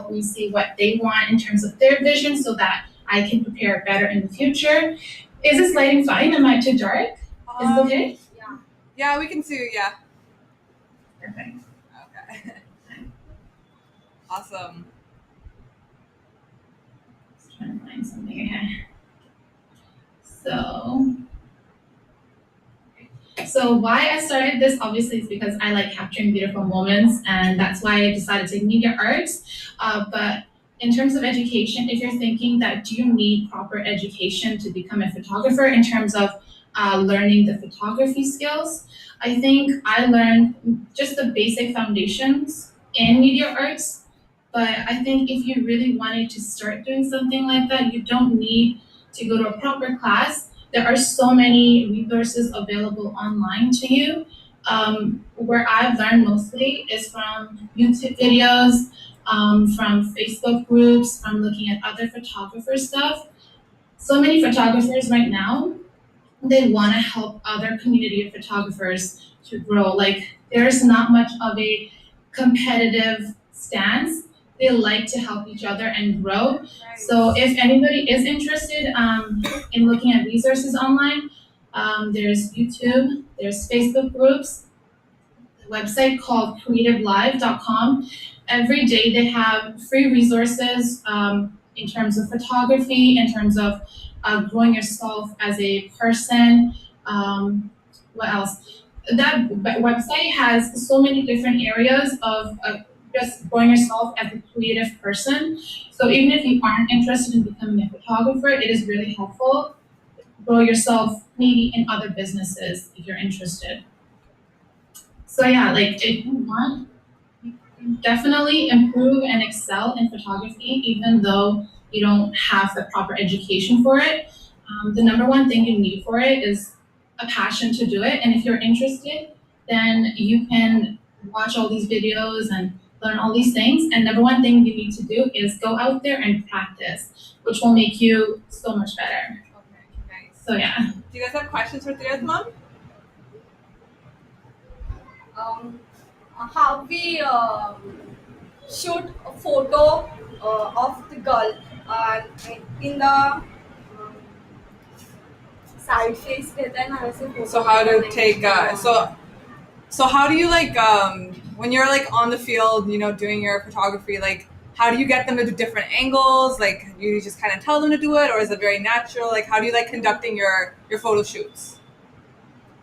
help me see what they want in terms of their vision so that I can prepare better in the future. Is this lighting fine? Am I too dark? Is it okay? Yeah, we can see. Yeah. Perfect. Okay. Awesome. Just trying to find something here. So why I started this obviously is because I like capturing beautiful moments, and that's why I decided to take media arts. But in terms of education, if you're thinking that do you need proper education to become a photographer in terms of learning the photography skills, I think I learned just the basic foundations in media arts. But I think if you really wanted to start doing something like that, you don't need to go to a proper class. There are so many resources available online to you. Where I've learned mostly is from YouTube videos, from Facebook groups, from looking at other photographer stuff. So many photographers right now, they want to help other community of photographers to grow. Like there's not much of a competitive stance. They like to help each other and grow. So if anybody is interested in looking at resources online, there's YouTube, there's Facebook groups, a website called creativelive.com. Every day they have free resources in terms of photography, in terms of growing yourself as a person. What else? That website has so many different areas of just growing yourself as a creative person. So even if you aren't interested in becoming a photographer, it is really helpful. Grow yourself maybe in other businesses if you're interested. So yeah, like if you want, you can definitely improve and excel in photography, even though you don't have the proper education for it. The number one thing you need for it is a passion to do it. And if you're interested, then you can watch all these videos and learn all these things. And number one thing you need to do is go out there and practice, which will make you so much better. Okay, nice. So yeah. Do you guys have questions for Tirath, Mom? How we shoot a photo of the girl in the side face रहता है ना वैसे photo So how to बनाने take के। so how do you like when you're like on the field, you know, doing your photography, like how do you get them to do different angles? Like you just kind of tell them to do it, or is it very natural? Like how do you like conducting your photo shoots?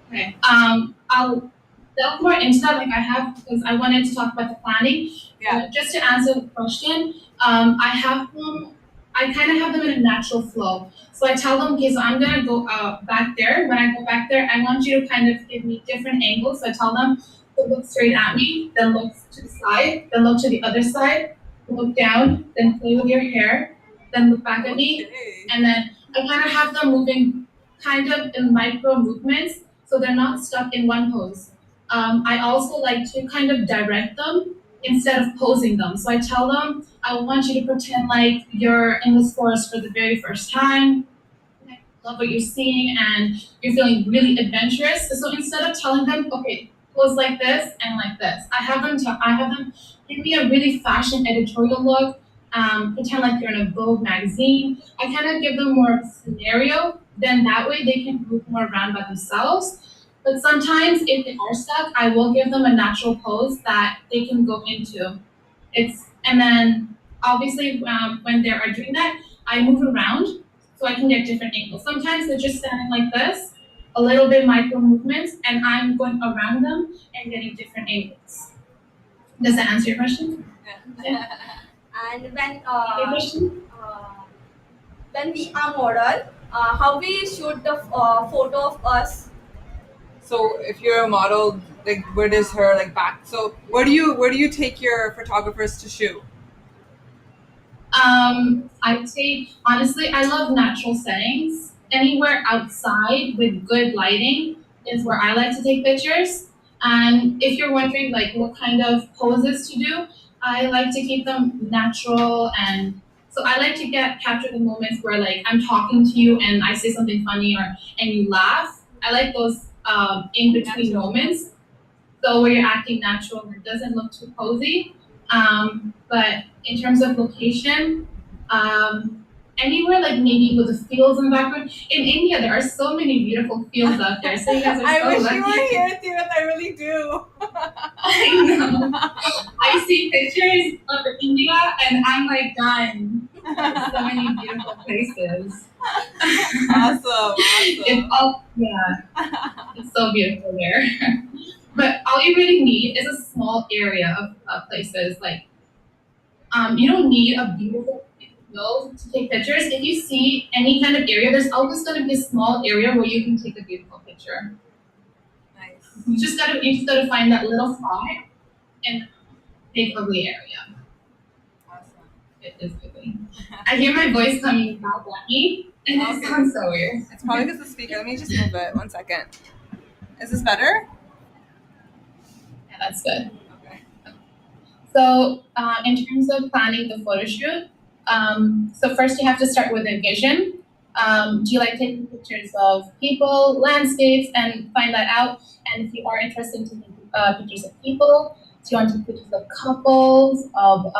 Okay. I'll delve more into that like I have because I wanted to talk about the planning. Yeah. Just to answer the question, I kind of have them in a natural flow. So I tell them, okay, so I'm gonna go back there. When I go back there, I want you to kind of give me different angles. So I tell them to look straight at me, then look to the side, then look to the other side, look down, then play with your hair, then look back at me, Okay. and then I kind of have them moving kind of in micro movements so they're not stuck in one pose. I also like to kind of direct them instead of posing them. So I tell them, I want you to pretend like you're in this forest for the very first time. I love what you're seeing and you're feeling really adventurous. So instead of telling them, okay, pose like this and like this, I have them give me a really fashion editorial look. Pretend like you're in a Vogue magazine. I kind of give them more of a scenario. Then that way they can move more around by themselves. But sometimes if they are stuck, I will give them a natural pose that they can go into. And then obviously when they are doing that, I move around so I can get different angles. Sometimes they're just standing like this, a little bit micro movements, and I'm going around them and getting different angles. Does that answer your question? And Your question? when we are model, how we shoot the photo of us. So if you're a model, like where does her like back? So where do you take your photographers to shoot? Honestly, I love natural settings. Anywhere outside with good lighting is where I like to take pictures. And if you're wondering like what kind of poses to do, I like to keep them natural and so I like to capture the moments where like I'm talking to you and I say something funny and you laugh. I like those in between moments. So where you're acting natural and it doesn't look too posy. But in terms of location, anywhere like maybe with the fields in the background. In India, there are so many beautiful fields out there. So you guys are I so wish lucky. you were here, Tirath. I really do. I know. I see pictures of India and I'm like done. There's so many beautiful places. Awesome. It's all it's so beautiful there. But all you really need is a small area of places. Like you don't need a beautiful field to take pictures. If you see any kind of area, there's always going to be a small area where you can take a beautiful picture. Nice. You just gotta find that little spot and big ugly area. Awesome. It is ugly. I hear my voice coming back at me, and it Okay. sounds so weird. It's probably because the speaker. Let me just move it. 1 second. Is this better? Yeah, that's good. Okay. So, in terms of planning the photo shoot, so first you have to start with a vision. Do you like taking pictures of people, landscapes, and find that out? And if you are interested in taking pictures of people, do you want to take pictures of couples, of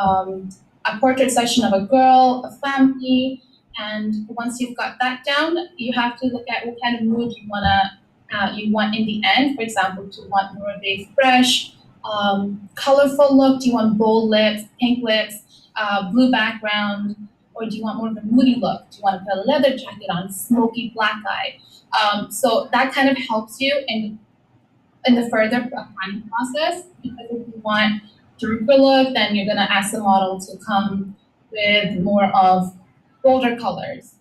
a portrait session of a girl, a family? And once you've got that down, you have to look at what kind of mood you want in the end. For example, do you want more of a fresh, colorful look? Do you want bold lips, pink lips, blue background? Or do you want more of a moody look? Do you want to put a leather jacket on, smoky black eye? So that kind of helps you in the further planning process, because if you want darker look, then you're gonna ask the model to come with more of bolder colors,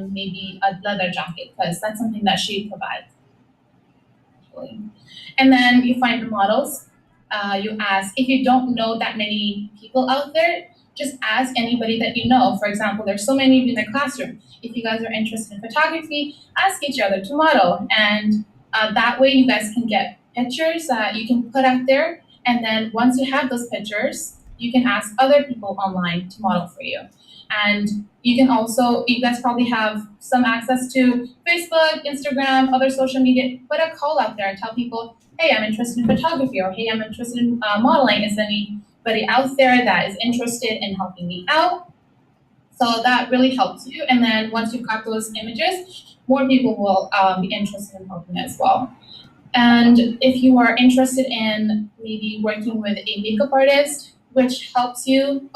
maybe a leather jacket, because that's something that she provides. Actually. And then you find the models. You ask, if you don't know that many people out there, just ask anybody that you know. For example, there's so many of you in the classroom. If you guys are interested in photography, ask each other to model. And that way you guys can get pictures that you can put out there. And then once you have those pictures, you can ask other people online to model for you. And you can also, you guys probably have some access to Facebook, Instagram, other social media. Put a call out there and tell people, hey, I'm interested in photography, or hey, I'm interested in modeling. Is there anybody out there that is interested in helping me out? So that really helps you. And then once you've got those images, more people will be interested in helping as well. And if you are interested in maybe working with a makeup artist, which helps you,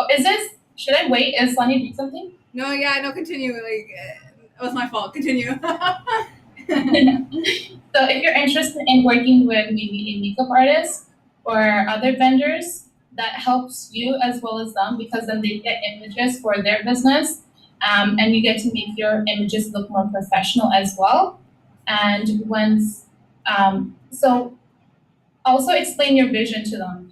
should I wait? Is Sonia doing something? No, yeah, no, continue. Like, it was my fault. Continue. So if you're interested in working with maybe a makeup artist or other vendors, that helps you as well as them, because then they get images for their business, and you get to make your images look more professional as well. And so also explain your vision to them,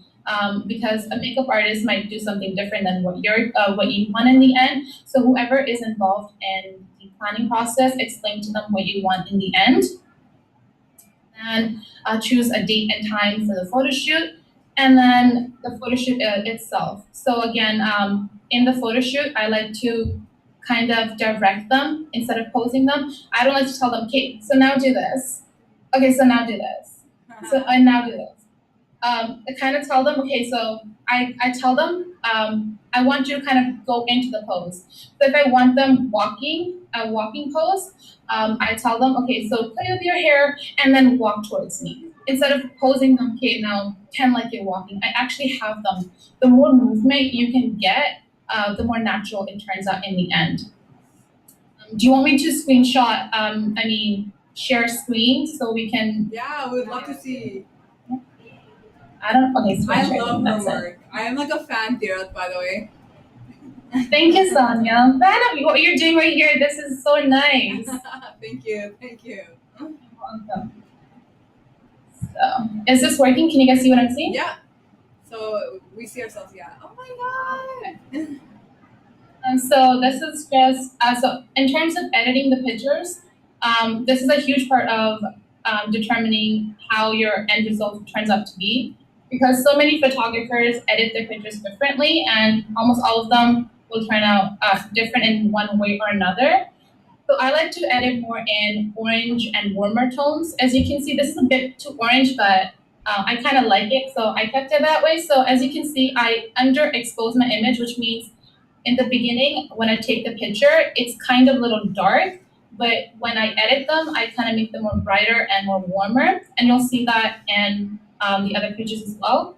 because a makeup artist might do something different than what you want in the end. So whoever is involved in the planning process, explain to them what you want in the end, and choose a date and time for the photo shoot, and then the photo shoot itself. So again, in the photo shoot, I like to kind of direct them instead of posing them. I don't like to tell them, okay, so now do this. Okay, so now do this. So I now do this. I kind of tell them, okay, so I tell them, I want you to kind of go into the pose. So if I want them walking, a walking pose, I tell them, okay, so play with your hair and then walk towards me. Instead of posing them, okay, now pretend like you're walking. I actually have them. The more movement you can get, the more natural it turns out in the end. Do you want me to screenshot, share screen so we can, Yeah, we would love to see. okay, screen I share, love that's her it. work. I am like a fan, Tirath, by the way. Thank you, Sonia. What you're doing right here, this is so nice. Thank you. Welcome. So, is this working? Can you guys see what I'm seeing? Yeah. So we see ourselves. Yeah. Oh my god. And so this is just, so in terms of editing the pictures, this is a huge part of determining how your end result turns out to be, because so many photographers edit their pictures differently, and almost all of them will turn out different in one way or another. So I like to edit more in orange and warmer tones. As you can see, this is a bit too orange, but I kind of like it, so I kept it that way. So as you can see, I underexpose my image, which means in the beginning, when I take the picture, it's kind of a little dark, but when I edit them, I kind of make them more brighter and more warmer, and you'll see that in the other pictures as well.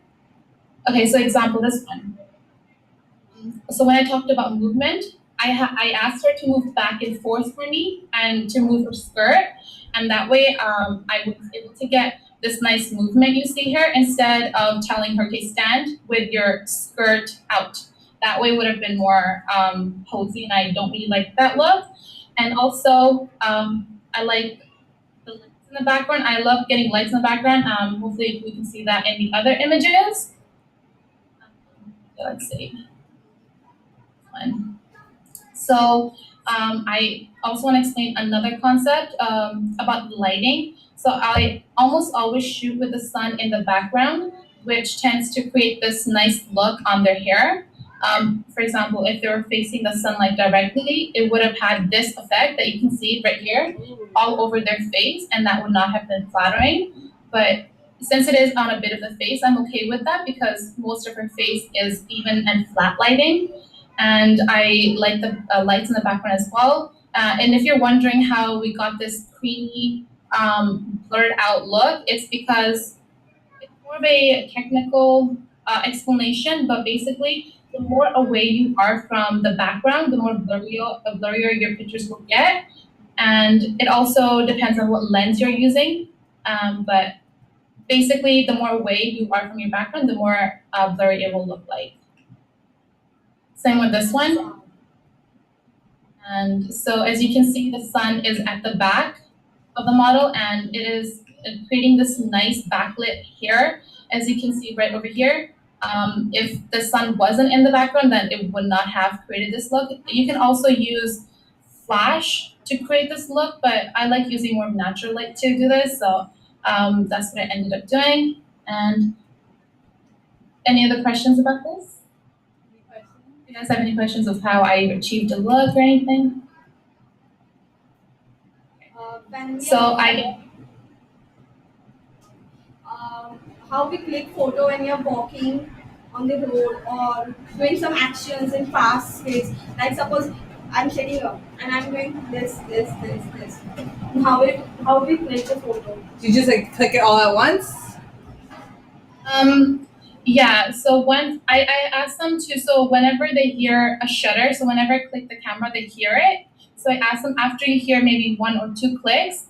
Okay, so example, this one. So when I talked about movement, I asked her to move back and forth for me and to move her skirt, and that way I was able to get this nice movement you see here instead of telling her to stand with your skirt out. That way would have been more posy, and I don't really like that look. And also, I like the lights in the background. I love getting lights in the background. Hopefully, we can see that in the other images. Let's see. One. So I also want to explain another concept about lighting. So I almost always shoot with the sun in the background, which tends to create this nice look on their hair. For example, if they were facing the sunlight directly, it would have had this effect that you can see right here all over their face, and that would not have been flattering. But since it is on a bit of the face, I'm okay with that because most of her face is even and flat lighting, and I like the lights in the background as well. And if you're wondering how we got this creamy, blurred out look, it's because it's more of a technical explanation, but basically, the more away you are from the background, the more blurrier your pictures will get. And it also depends on what lens you're using. But basically, the more away you are from your background, the more blurry it will look like. Same with this one. And so as you can see, the sun is at the back of the model, and it is creating this nice backlit here. As you can see right over here, if the sun wasn't in the background, then it would not have created this look. You can also use flash to create this look, but I like using more natural light to do this, so that's what I ended up doing. And any other questions about this? Do you guys have any questions of how I achieved a look or anything? When we So are I how we click photo when you're walking on the road or doing some actions in fast pace. Like suppose I'm sitting up and I'm doing this. And how we click the photo. Do you just like click it all at once? Yeah, so when I ask them to, so whenever they hear a shutter, so whenever I click the camera, they hear it. So I ask them after you hear maybe one or two clicks,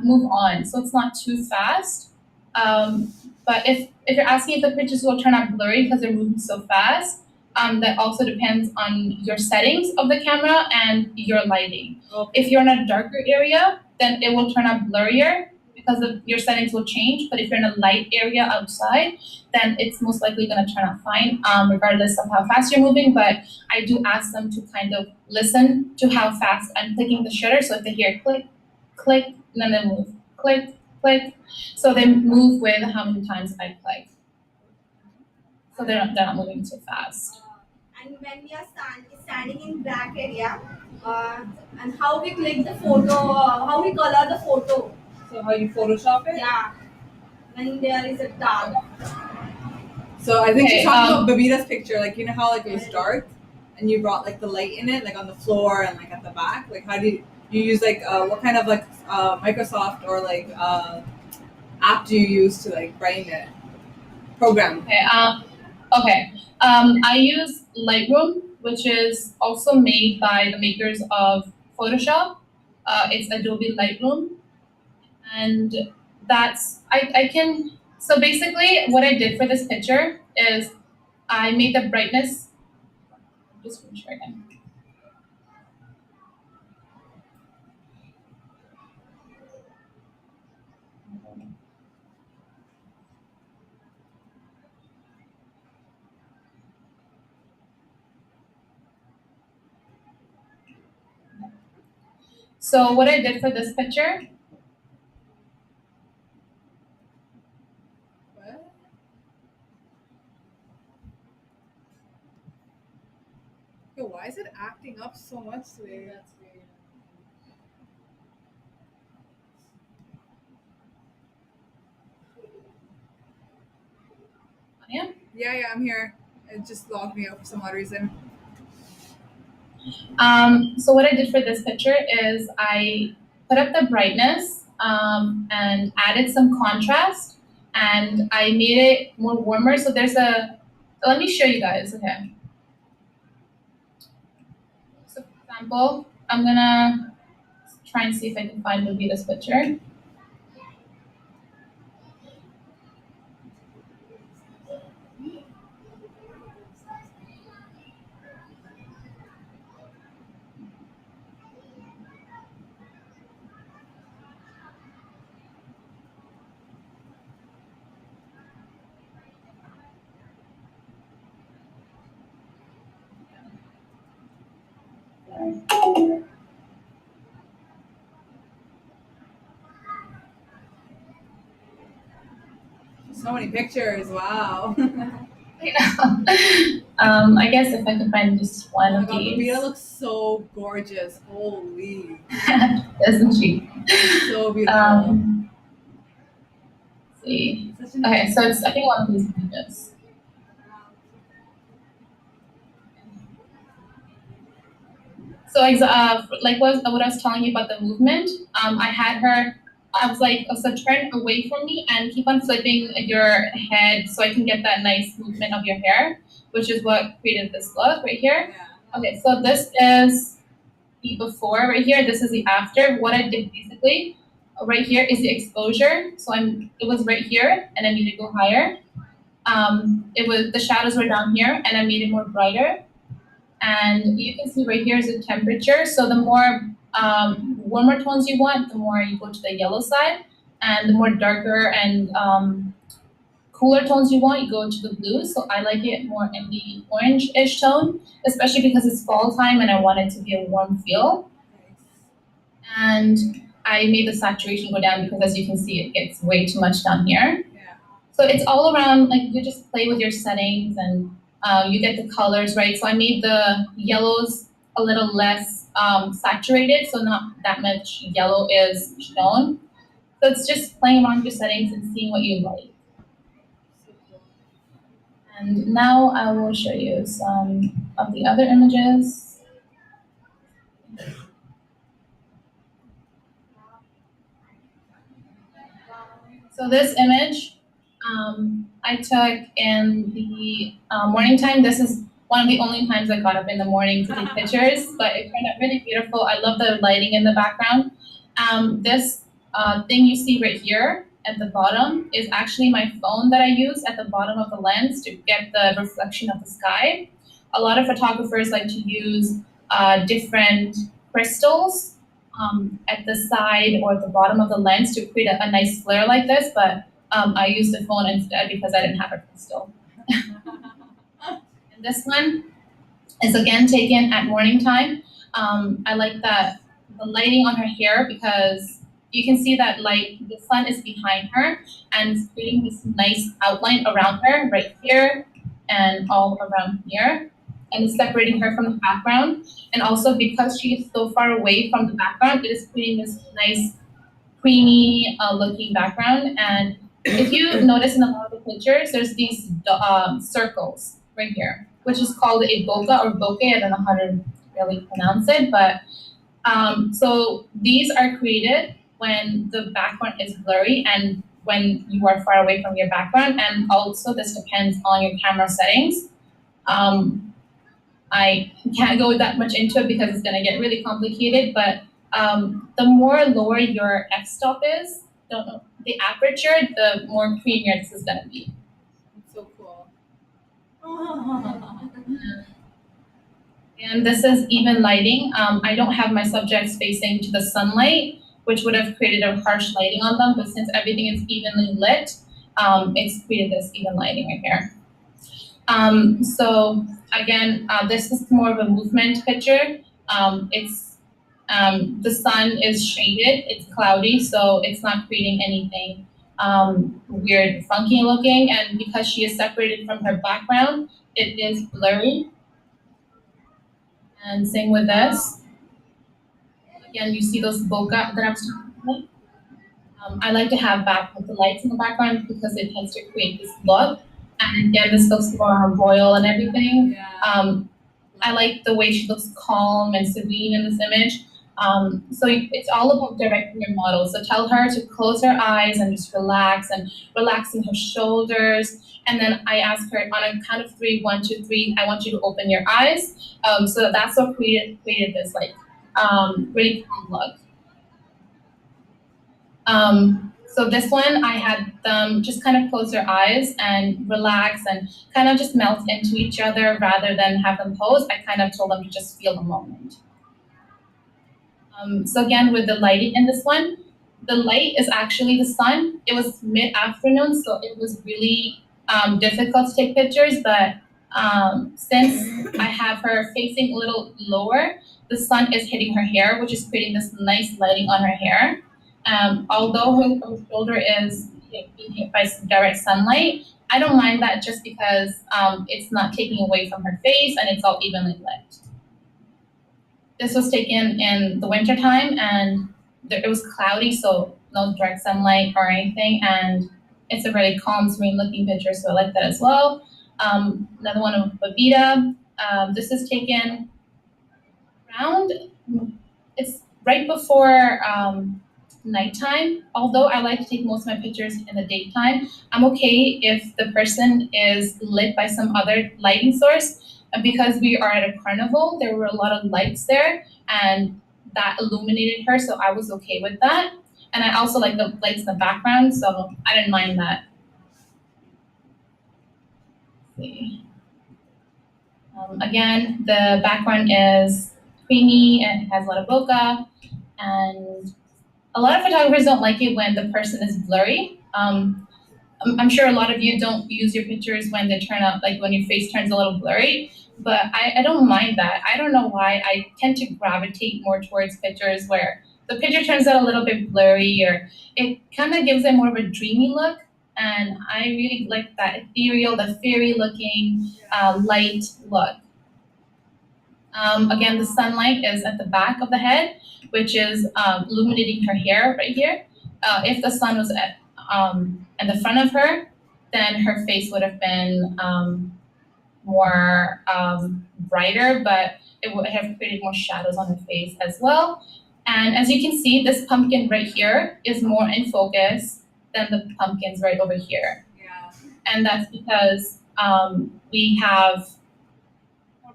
move on. So it's not too fast. But if you're asking if the pictures will turn out blurry because they're moving so fast, that also depends on your settings of the camera and your lighting. Okay. If you're in a darker area, then it will turn out blurrier because your settings will change. But if you're in a light area outside, then it's most likely going to turn out fine, regardless of how fast you're moving. But I do ask them to kind of listen to how fast I'm clicking the shutter. So if they hear click, click, and then they move, click, click. So they move with how many times I click. So they're not moving too fast. And when we are standing in black area, and how we click the photo, how we color the photo. So how you Photoshop it? Yeah, when there is a dark. So I think Okay, she's talking about Babita's picture. Like you know how like it was dark, and you brought like the light in it, like on the floor and like at the back. Like how do you use like what kind of like Microsoft or like app do you use to like brighten it? Program. Okay. I use Lightroom, which is also made by the makers of Photoshop. It's Adobe Lightroom, and I can. So basically, what I did for this picture is I made the brightness. Just make sure again. So what I did for this picture. What? Yo, why is it acting up so much today? That's weird. Yeah, I'm here. It just logged me out for some odd reason. So what I did for this picture is I put up the brightness and added some contrast, and I made it more warmer. So there's a, let me show you guys, okay. So for example, I'm gonna try and see if I can find Lupita's picture. So many pictures. Wow. I guess if I can find just one Oh my of god, these. Lupita looks so gorgeous. Holy. Isn't she? So beautiful. Let's see. Such an Okay, so it's I think one of these images. So like what I was telling you about the movement, I had her. I was like, oh, so turn away from me and keep on flipping your head so I can get that nice movement of your hair, which is what created this look right here. Yeah. Okay, so this is the before right here. This is the after. What I did basically right here is the exposure. So it was right here, and I made it go higher. It was the shadows were down here, and I made it more brighter. And you can see right here is the temperature. So the more warmer tones you want, the more you go to the yellow side, and the more darker and cooler tones you want, you go to the blue. So I like it more in the orange-ish tone, especially because it's fall time and I want it to be a warm feel. And I made the saturation go down because as you can see, it gets way too much down here. Yeah. So it's all around, like you just play with your settings and you get the colors, right? So I made the yellows a little less saturated, so not that much yellow is shown. So it's just playing around with your settings and seeing what you like. And now I will show you some of the other images. So this image I took in the morning time. This is one of the only times I got up in the morning to take pictures, but it turned out really beautiful. I love the lighting in the background. This thing you see right here at the bottom is actually my phone that I use at the bottom of the lens to get the reflection of the sky. A lot of photographers like to use different crystals at the side or at the bottom of the lens to create a nice flare like this, but I used the phone instead because I didn't have a crystal. And this one is again taken at morning time. I like that the lighting on her hair because you can see that light, the sun is behind her and it's creating this nice outline around her right here and all around here. And it's separating her from the background. And also because she is so far away from the background, it is creating this nice creamy looking background. And if you notice in a lot of the pictures, there's these circles right here, which is called a bokeh or bokeh. I don't know how to really pronounce it, but so these are created when the background is blurry and when you are far away from your background. And also this depends on your camera settings. I can't go that much into it because it's going to get really complicated, but the more lower your f-stop is, the aperture, the more creamier this is going to be. It's so cool. And this is even lighting. I don't have my subjects facing to the sunlight, which would have created a harsh lighting on them, but since everything is evenly lit, it's created this even lighting right here. So again, this is more of a movement picture. The sun is shaded, it's cloudy, so it's not creating anything weird, funky looking. And because she is separated from her background, it is blurry. And same with this. Again, you see those bokeh that I was talking about. I like to have the lights in the background because it tends to create this look. And again, this looks more royal and everything. Yeah. I like the way she looks calm and serene in this image. So it's all about directing your model. So tell her to close her eyes and just relax and relaxing her shoulders. And then I ask her on a count of three, 1, 2, 3, I want you to open your eyes. So that's what created this like really calm look. So this one, I had them just kind of close their eyes and relax and kind of just melt into each other rather than have them pose. I kind of told them to just feel the moment. So again, with the lighting in this one, the light is actually the sun. It was mid-afternoon, so it was really difficult to take pictures, but since I have her facing a little lower, the sun is hitting her hair, which is creating this nice lighting on her hair. Although her shoulder is being hit by some direct sunlight, I don't mind that just because it's not taking away from her face and it's all evenly lit. This was taken in the winter time and it was cloudy, so no direct sunlight or anything, and it's a really calm, serene looking picture, so I like that as well. Another one of Babita. This is taken around, it's right before nighttime. Although I like to take most of my pictures in the daytime, I'm okay if the person is lit by some other lighting source. And because we are at a carnival, there were a lot of lights there and that illuminated her, so I was okay with that. And I also like the lights in the background, so I didn't mind that. Let's see. Again, the background is creamy and has a lot of bokeh, and a lot of photographers don't like it when the person is blurry. I'm sure a lot of you don't use your pictures when they turn out, like when your face turns a little blurry, but I don't mind that. I don't know why. I tend to gravitate more towards pictures where the picture turns out a little bit blurry, or it kind of gives it more of a dreamy look. And I really like that ethereal, the fairy looking light look. Again, the sunlight is at the back of the head, which is illuminating her hair right here. If the sun was at the front of her, then her face would have been more brighter, but it would have created more shadows on her face as well. And as you can see, this pumpkin right here is more in focus than the pumpkins right over here. Yeah. And that's because we have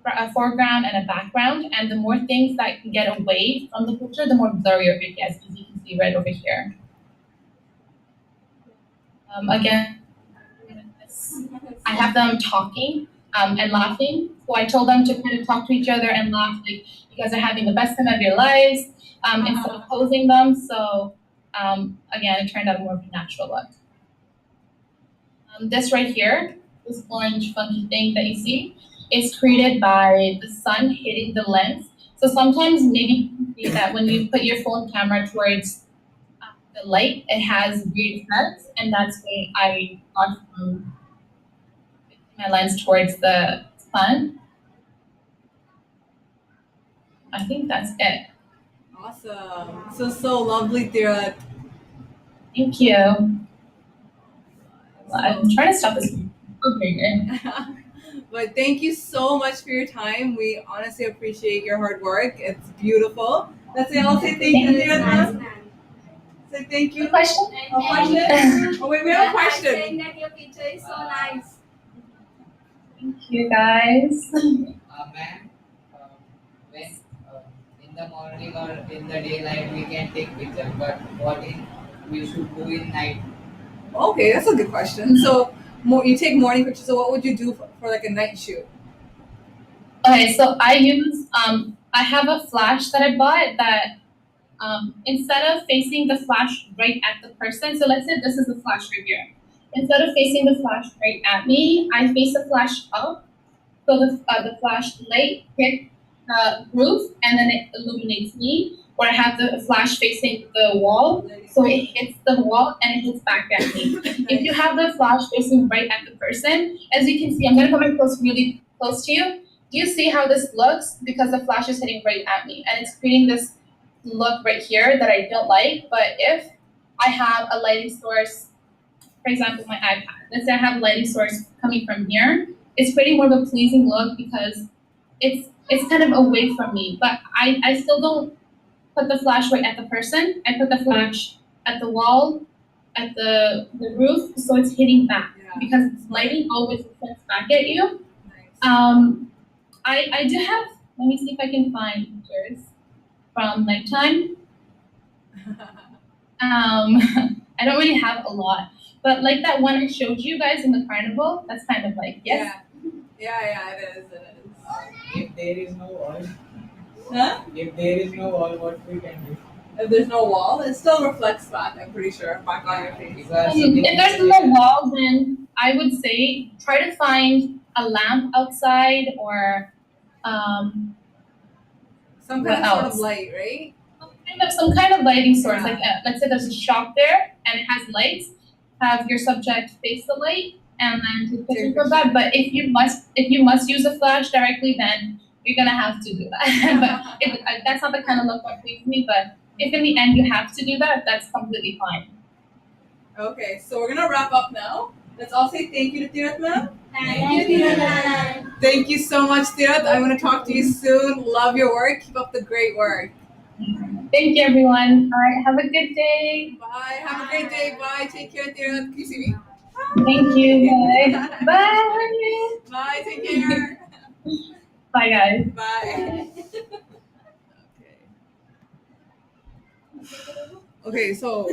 a foreground and a background, and the more things that get away from the picture, the more blurrier it gets, as you can see right over here. Again, I have them talking and laughing. So I told them to kind of talk to each other and laugh, like you guys are having the best time of your lives, instead of posing them. So again, it turned out more of a natural look. This right here, this orange funky thing that you see, is created by the sun hitting the lens. So sometimes maybe you can see that when you put your phone camera towards the light, it has weird effects, and that's why I got my lens towards the sun. I think that's it. Awesome. So lovely, Tirath. Thank you. I'm trying to stop this. Okay. But thank you so much for your time. We honestly appreciate your hard work. It's beautiful. Let's say I'll say thank you, Tirath. Say thank you. Good question. A question? Oh wait, we have a question. Saying that your picture is so nice. Thank you, guys. Ma'am, when in the morning or in the daylight we can take picture, but what we should do in night? Okay, that's a good question. So you take morning pictures. So what would you do for like a night shoot? Okay, so I use I have a flash that I bought that instead of facing the flash right at the person, so let's say this is the flash right here. Instead of facing the flash right at me, I face the flash up, so the flashlight hits the roof and then it illuminates me. Or I have the flash facing the wall, so it hits the wall and it hits back at me. If you have the flash facing right at the person, as you can see, I'm gonna come in really close to you. Do you see how this looks? Because the flash is hitting right at me, and it's creating this look right here that I don't like. But if I have a lighting source, for example, my iPad, let's say I have lighting source coming from here, it's creating more of a pleasing look because it's kind of away from me. But I still don't put the flash right at the person. I put the flash at the wall, at the roof, so it's hitting back Yeah. because lighting always reflects back at you. Nice. I do have. Let me see if I can find pictures from nighttime. I don't really have a lot, but like that one I showed you guys in the carnival, that's kind of like yes. Yeah, it is. If there is no wall, Huh? if there is no wall, what we can do? If there's no wall, it still reflects back, I'm pretty sure, back on your face. Because If there's no wall, then I would say try to find a lamp outside or Some What kind of sort of else? light, right? some kind of lighting source. Yeah. Like let's say there's a shop there and it has lights. Have your subject face the light and then take pictures Take of that. But if you must use a flash directly, then you're gonna have to do that. But that's not the kind of look that pleases me. But if in the end you have to do that, that's completely fine. Okay, so we're gonna wrap up now. Let's all say thank you to Tirath, ma'am. Thank you, Tirath. Thank you so much, Tirath. I'm gonna talk to you soon. Love your work. Keep up the great work. Thank you, everyone. All right, have a good day. Bye. Have a great day. Bye. Take care, Tirath. Can you see me? Thank you. Bye. Bye. Bye. Take care. Bye, guys. Bye. Okay. Okay, so